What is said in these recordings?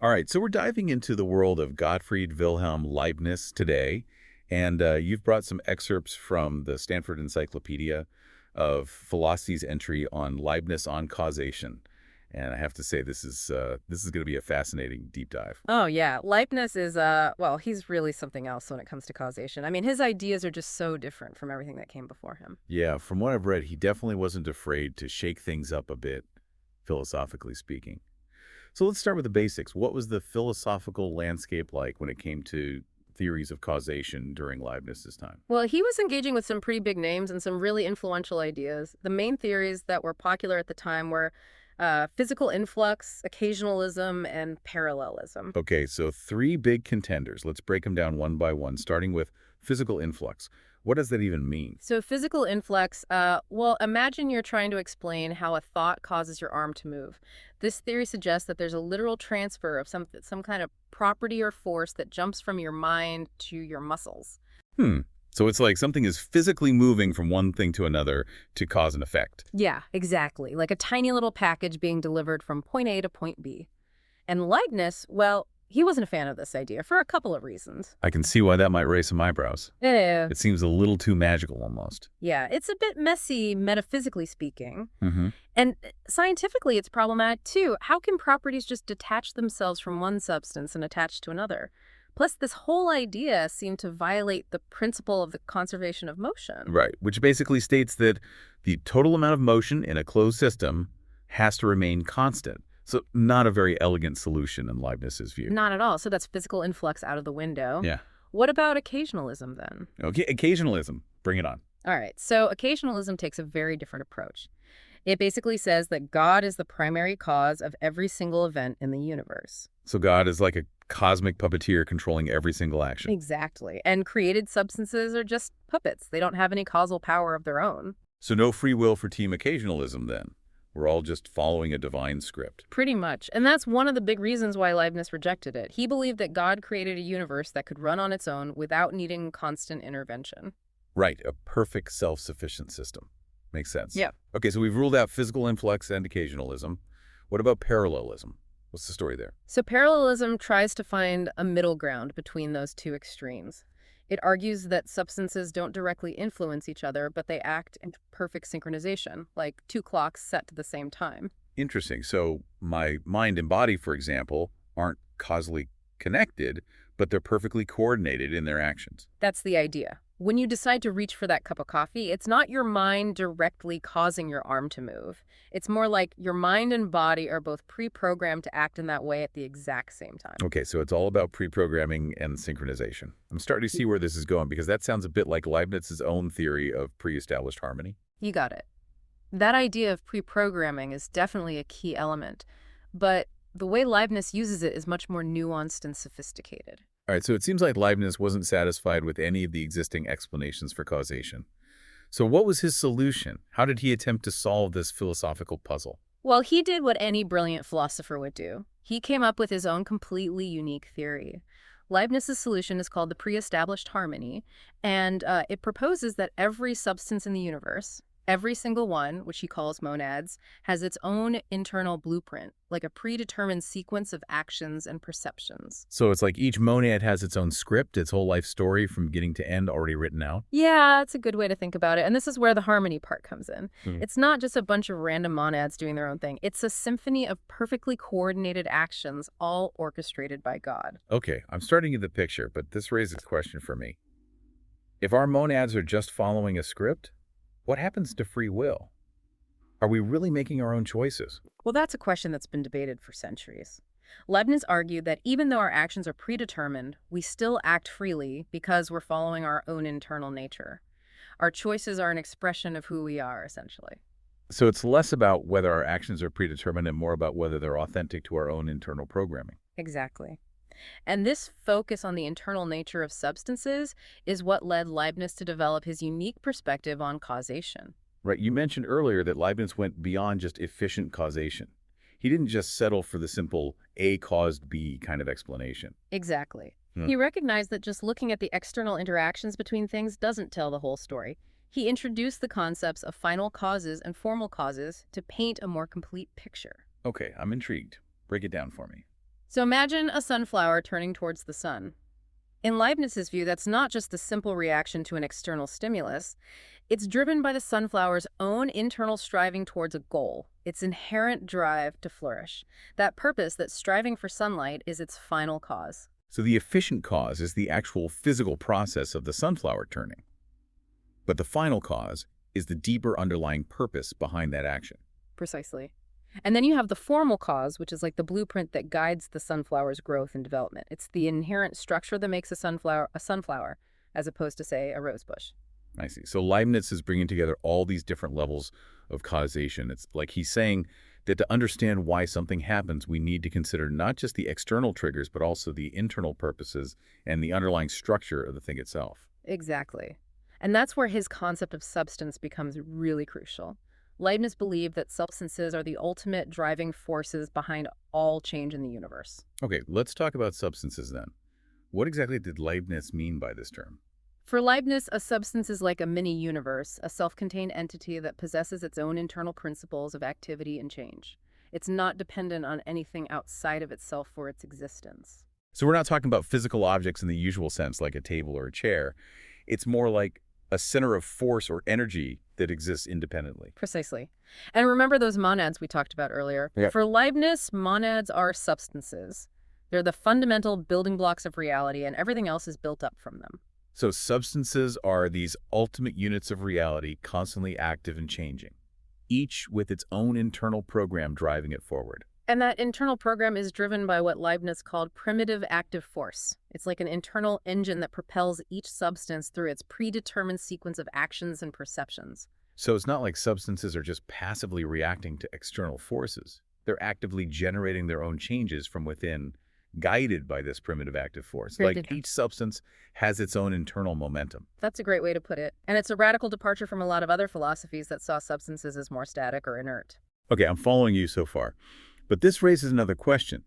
All right, so we're diving into the world of Gottfried Wilhelm Leibniz today, and you've brought some excerpts from the Stanford Encyclopedia of philosophy's entry on Leibniz on causation. And I have to say, this is going to be a fascinating deep dive. Oh, yeah. Leibniz is, well, he's really something else when it comes to causation. I mean, his ideas are just so different from everything that came before him. Yeah, from what I've read, he definitely wasn't afraid to shake things up a bit, philosophically speaking. So let's start with the basics. What was the philosophical landscape like when it came to theories of causation during Leibniz's time? Well, he was engaging with some pretty big names and some really influential ideas. The main theories that were popular at the time were physical influx, occasionalism, and parallelism. Okay, so three big contenders. Let's break them down one by one, starting with physical influx. What does that even mean? So physical influx, well, imagine you're trying to explain how a thought causes your arm to move. This theory suggests that there's a literal transfer of some kind of property or force that jumps from your mind to your muscles. Hmm. So it's like something is physically moving from one thing to another to cause an effect. Yeah, exactly. Like a tiny little package being delivered from point A to point B. And Leibniz, well, he wasn't a fan of this idea for a couple of reasons. I can see why that might raise some eyebrows. Yeah. It seems a little too magical almost. Yeah, it's a bit messy, metaphysically speaking. Mm-hmm. And scientifically, it's problematic too. How can properties just detach themselves from one substance and attach to another? Plus, this whole idea seemed to violate the principle of the conservation of motion. Right, which basically states that the total amount of motion in a closed system has to remain constant. So not a very elegant solution in Leibniz's view. Not at all. So that's physical influx out of the window. Yeah. What about occasionalism then? Okay, occasionalism. Bring it on. All right, so occasionalism takes a very different approach. It basically says that God is the primary cause of every single event in the universe. So God is like a cosmic puppeteer controlling every single action. Exactly. And created substances are just puppets. They don't have any causal power of their own. So no free will for team occasionalism then. We're all just following a divine script. Pretty much. And that's one of the big reasons why Leibniz rejected it. He believed that God created a universe that could run on its own without needing constant intervention. Right, a perfect self-sufficient system. Makes sense. Yeah. Okay, so we've ruled out physical influx and occasionalism. What about parallelism? What's the story there? So parallelism tries to find a middle ground between those two extremes. It argues that substances don't directly influence each other, but they act in perfect synchronization, like two clocks set to the same time. Interesting. So my mind and body, for example, aren't causally connected, but they're perfectly coordinated in their actions. That's the idea. When you decide to reach for that cup of coffee, it's not your mind directly causing your arm to move. It's more like your mind and body are both pre-programmed to act in that way at the exact same time. Okay, so it's all about pre-programming and synchronization. I'm starting to see where this is going because that sounds a bit like Leibniz's own theory of pre-established harmony. You got it. That idea of pre-programming is definitely a key element, but the way Leibniz uses it is much more nuanced and sophisticated. All right, so it seems like Leibniz wasn't satisfied with any of the existing explanations for causation. So what was his solution? How did he attempt to solve this philosophical puzzle? Well, he did what any brilliant philosopher would do. He came up with his own completely unique theory. Leibniz's solution is called the pre-established harmony, and it proposes that every substance in the universe, every single one, which he calls monads, has its own internal blueprint, like a predetermined sequence of actions and perceptions. So it's like each monad has its own script, its whole life story from beginning to end already written out? Yeah, that's a good way to think about it. And this is where the harmony part comes in. Hmm. It's not just a bunch of random monads doing their own thing. It's a symphony of perfectly coordinated actions, all orchestrated by God. Okay, I'm starting to get the picture, but this raises a question for me. If our monads are just following a script, what happens to free will? Are we really making our own choices? Well, that's a question that's been debated for centuries. Leibniz argued that even though our actions are predetermined, we still act freely because we're following our own internal nature. Our choices are an expression of who we are, essentially. So it's less about whether our actions are predetermined and more about whether they're authentic to our own internal programming. Exactly. And this focus on the internal nature of substances is what led Leibniz to develop his unique perspective on causation. Right, you mentioned earlier that Leibniz went beyond just efficient causation. He didn't just settle for the simple A caused B kind of explanation. Exactly. Hmm. He recognized that just looking at the external interactions between things doesn't tell the whole story. He introduced the concepts of final causes and formal causes to paint a more complete picture. Okay, I'm intrigued. Break it down for me. So imagine a sunflower turning towards the sun. In Leibniz's view, that's not just the simple reaction to an external stimulus. It's driven by the sunflower's own internal striving towards a goal, its inherent drive to flourish. That purpose, that striving for sunlight, is its final cause. So the efficient cause is the actual physical process of the sunflower turning. But the final cause is the deeper underlying purpose behind that action. Precisely. And then you have the formal cause, which is like the blueprint that guides the sunflower's growth and development. It's the inherent structure that makes a sunflower, as opposed to, say, a rose bush. I see. So Leibniz is bringing together all these different levels of causation. It's like he's saying that to understand why something happens, we need to consider not just the external triggers, but also the internal purposes and the underlying structure of the thing itself. Exactly. And that's where his concept of substance becomes really crucial. Leibniz believed that substances are the ultimate driving forces behind all change in the universe. Okay, let's talk about substances then. What exactly did Leibniz mean by this term? For Leibniz, a substance is like a mini-universe, a self-contained entity that possesses its own internal principles of activity and change. It's not dependent on anything outside of itself for its existence. So we're not talking about physical objects in the usual sense, like a table or a chair. It's more like a center of force or energy that exists independently. Precisely. And remember those monads we talked about earlier? Yeah. For Leibniz, monads are substances. They're the fundamental building blocks of reality, and everything else is built up from them. So substances are these ultimate units of reality, constantly active and changing, each with its own internal program driving it forward. And that internal program is driven by what Leibniz called primitive active force. It's like an internal engine that propels each substance through its predetermined sequence of actions and perceptions. So it's not like substances are just passively reacting to external forces. They're actively generating their own changes from within, guided by this primitive active force. Like each substance has its own internal momentum. That's a great way to put it. And it's a radical departure from a lot of other philosophies that saw substances as more static or inert. Okay, I'm following you so far. But this raises another question.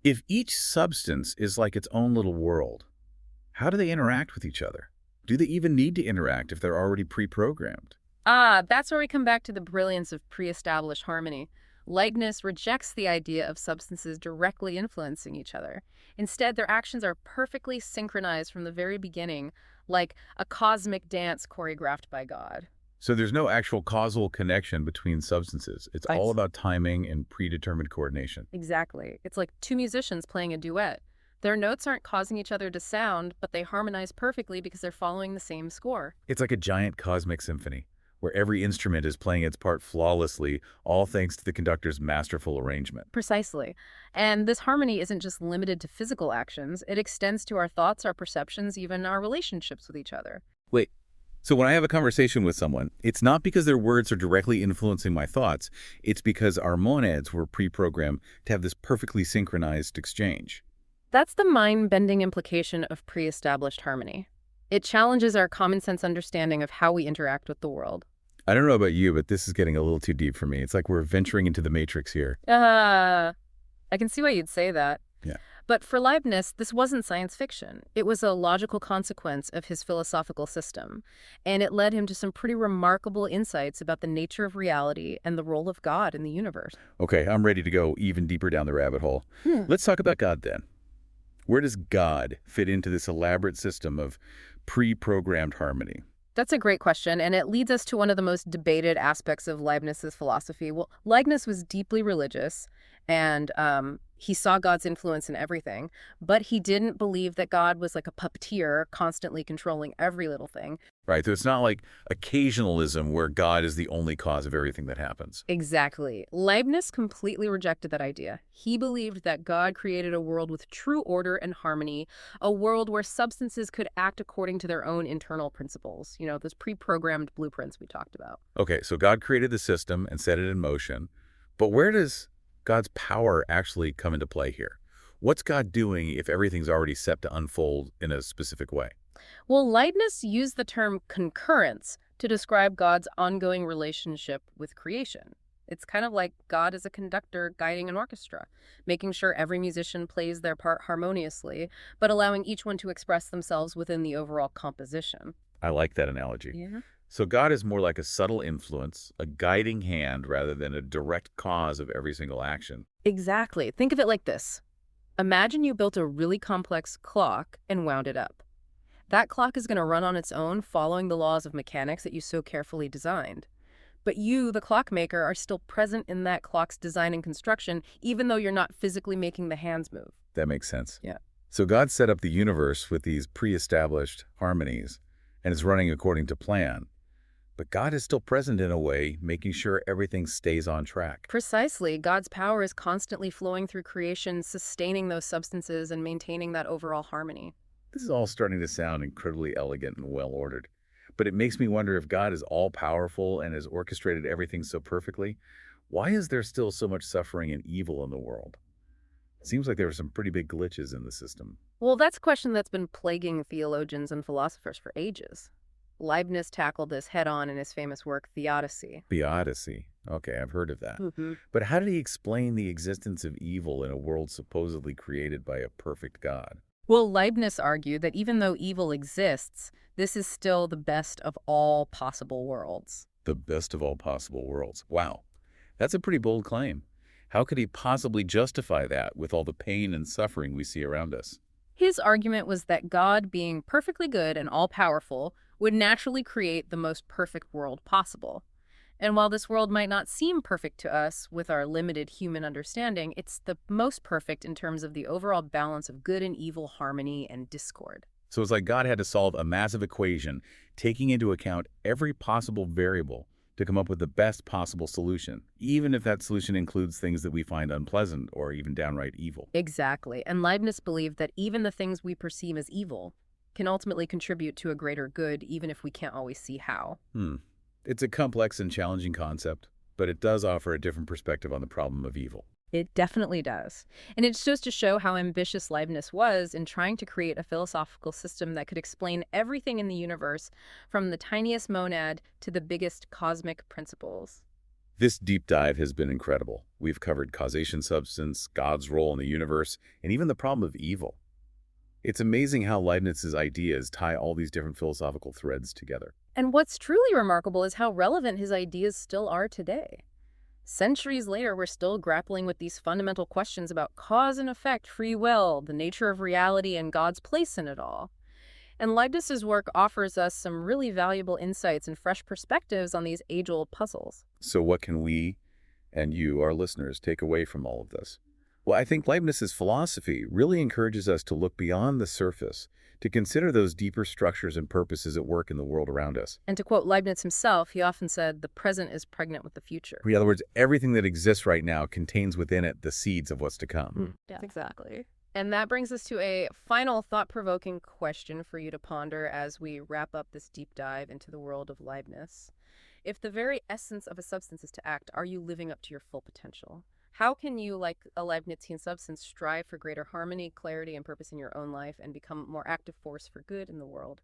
If each substance is like its own little world, how do they interact with each other? Do they even need to interact if they're already pre-programmed? That's where we come back to the brilliance of pre-established harmony. Leibniz rejects the idea of substances directly influencing each other. Instead, their actions are perfectly synchronized from the very beginning, like a cosmic dance choreographed by God. So there's no actual causal connection between substances. It's all about timing and predetermined coordination. Exactly. It's like two musicians playing a duet. Their notes aren't causing each other to sound, but they harmonize perfectly because they're following the same score. It's like a giant cosmic symphony, where every instrument is playing its part flawlessly, all thanks to the conductor's masterful arrangement. Precisely. And this harmony isn't just limited to physical actions. It extends to our thoughts, our perceptions, even our relationships with each other. Wait. So when I have a conversation with someone, it's not because their words are directly influencing my thoughts. It's because our monads were pre-programmed to have this perfectly synchronized exchange. That's the mind-bending implication of pre-established harmony. It challenges our common sense understanding of how we interact with the world. I don't know about you, but this is getting a little too deep for me. It's like we're venturing into the matrix here. I can see why you'd say that. Yeah. But for Leibniz, this wasn't science fiction. It was a logical consequence of his philosophical system, and it led him to some pretty remarkable insights about the nature of reality and the role of God in the universe. Okay, I'm ready to go even deeper down the rabbit hole. Let's talk about God then. Where does God fit into this elaborate system of pre-programmed harmony? That's a great question, and it leads us to one of the most debated aspects of Leibniz's philosophy. Well, Leibniz was deeply religious, and he saw God's influence in everything, but he didn't believe that God was like a puppeteer constantly controlling every little thing. Right, so it's not like occasionalism where God is the only cause of everything that happens. Exactly. Leibniz completely rejected that idea. He believed that God created a world with true order and harmony, a world where substances could act according to their own internal principles, those pre-programmed blueprints we talked about. Okay, so God created the system and set it in motion, but where does God's power actually come into play here? What's God doing if everything's already set to unfold in a specific way? Well, Leibniz used the term concurrence to describe God's ongoing relationship with creation. It's kind of like God is a conductor guiding an orchestra, making sure every musician plays their part harmoniously, but allowing each one to express themselves within the overall composition. I like that analogy. Yeah. So God is more like a subtle influence, a guiding hand rather than a direct cause of every single action. Exactly. Think of it like this. Imagine you built a really complex clock and wound it up. That clock is going to run on its own, following the laws of mechanics that you so carefully designed. But you, the clockmaker, are still present in that clock's design and construction, even though you're not physically making the hands move. That makes sense. Yeah. So God set up the universe with these pre-established harmonies, and it's running according to plan. But God is still present in a way, making sure everything stays on track. Precisely. God's power is constantly flowing through creation, sustaining those substances and maintaining that overall harmony. This is all starting to sound incredibly elegant and well-ordered. But it makes me wonder, if God is all-powerful and has orchestrated everything so perfectly, why is there still so much suffering and evil in the world? It seems like there are some pretty big glitches in the system. Well, that's a question that's been plaguing theologians and philosophers for ages. Leibniz tackled this head-on in his famous work, Theodicy. Theodicy. Okay, I've heard of that. But how did he explain the existence of evil in a world supposedly created by a perfect God? Well, Leibniz argued that even though evil exists, this is still the best of all possible worlds. The best of all possible worlds. Wow, that's a pretty bold claim. How could he possibly justify that with all the pain and suffering we see around us? His argument was that God, being perfectly good and all-powerful, would naturally create the most perfect world possible. And while this world might not seem perfect to us with our limited human understanding, it's the most perfect in terms of the overall balance of good and evil, harmony and discord. So it's like God had to solve a massive equation, taking into account every possible variable to come up with the best possible solution, even if that solution includes things that we find unpleasant or even downright evil. Exactly. And Leibniz believed that even the things we perceive as evil can ultimately contribute to a greater good, even if we can't always see how. It's a complex and challenging concept, but it does offer a different perspective on the problem of evil. It definitely does. And it's just to show how ambitious Leibniz was in trying to create a philosophical system that could explain everything in the universe, from the tiniest monad to the biggest cosmic principles. This deep dive has been incredible. We've covered causation, substance, God's role in the universe, and even the problem of evil. It's amazing how Leibniz's ideas tie all these different philosophical threads together. And what's truly remarkable is how relevant his ideas still are today. Centuries later, we're still grappling with these fundamental questions about cause and effect, free will, the nature of reality, and God's place in it all. And Leibniz's work offers us some really valuable insights and fresh perspectives on these age-old puzzles. So what can we and you, our listeners, take away from all of this? Well, I think Leibniz's philosophy really encourages us to look beyond the surface, to consider those deeper structures and purposes at work in the world around us. And to quote Leibniz himself, he often said, "The present is pregnant with the future." In other words, everything that exists right now contains within it the seeds of what's to come. Yeah, exactly. And that brings us to a final thought-provoking question for you to ponder as we wrap up this deep dive into the world of Leibniz. If the very essence of a substance is to act, are you living up to your full potential? How can you, like a Leibnizian substance, strive for greater harmony, clarity, and purpose in your own life and become a more active force for good in the world?